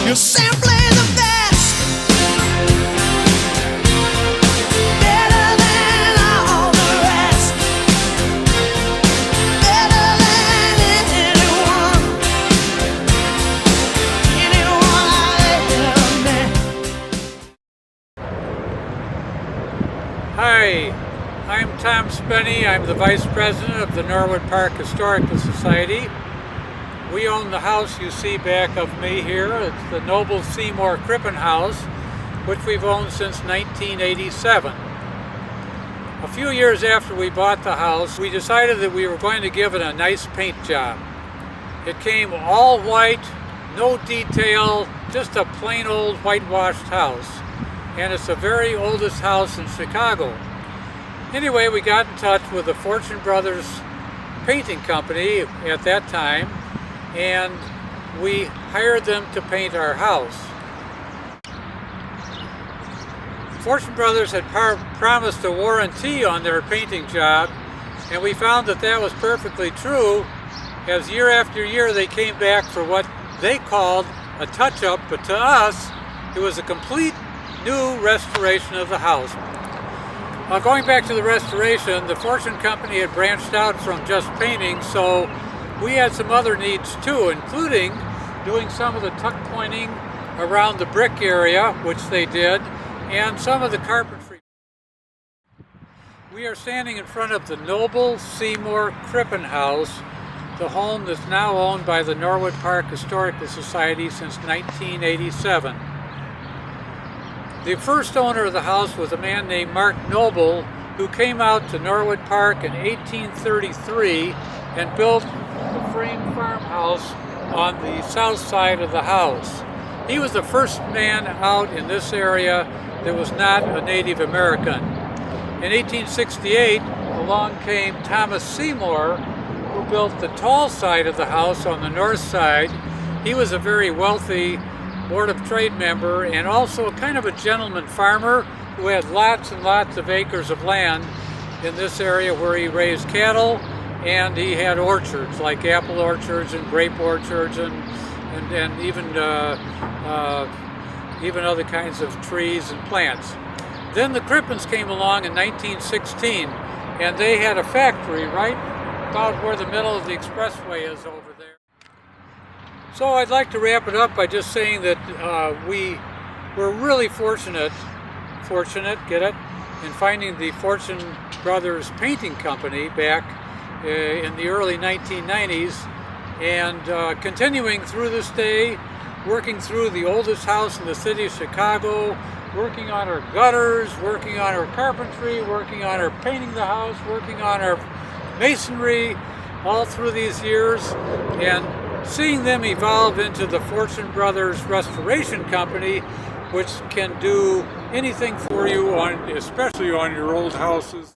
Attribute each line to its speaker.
Speaker 1: You're simply the best, better than all the rest, better than anyone I've ever met.
Speaker 2: Hi, I'm Tom Spenny. I'm the Vice President of the Norwood Park Historical Society. We own the house you see back of me here. It's the Noble Seymour Crippen House, which we've owned since 1987. A few years after we bought the house, we decided that we were going to give it a nice paint job. It came all white, no detail, just a plain old whitewashed house. And it's the very oldest house in Chicago. Anyway, we got in touch with the Fortune Brothers painting company at that time, and we hired them to paint our house. Fortune Brothers had promised a warranty on their painting job, and we found that that was perfectly true, as year after year they came back for what they called a touch-up, but to us it was a complete new restoration of the house. Going back to the restoration, the Fortune Company had branched out from just painting, so we had some other needs too, including doing some of the tuck pointing around the brick area, which they did, and some of the carpentry. We are standing in front of the Noble Seymour Crippen House, the home that's now owned by the Norwood Park Historical Society since 1987. The first owner of the house was a man named Mark Noble, who came out to Norwood Park in 1833 and built the frame farmhouse on the south side of the house. He was the first man out in this area that was not a Native American. In 1868, along came Thomas Seymour, who built the tall side of the house on the north side. He was a very wealthy Board of Trade member and also kind of a gentleman farmer who had lots and lots of acres of land in this area where he raised cattle, and he had orchards like apple orchards and grape orchards and even other kinds of trees and plants. Then the Crippens came along in 1916, and they had a factory right about where the middle of the expressway is over there. So I'd like to wrap it up by just saying that we were really fortunate, get it, in finding the Fortune Brothers Painting Company back in the early 1990s, and continuing through this day, working through the oldest house in the city of Chicago, working on our gutters, working on our carpentry, working on our painting the house, working on our masonry, all through these years, and seeing them evolve into the Fortune Brothers Restoration Company, which can do anything for you, especially on your old houses.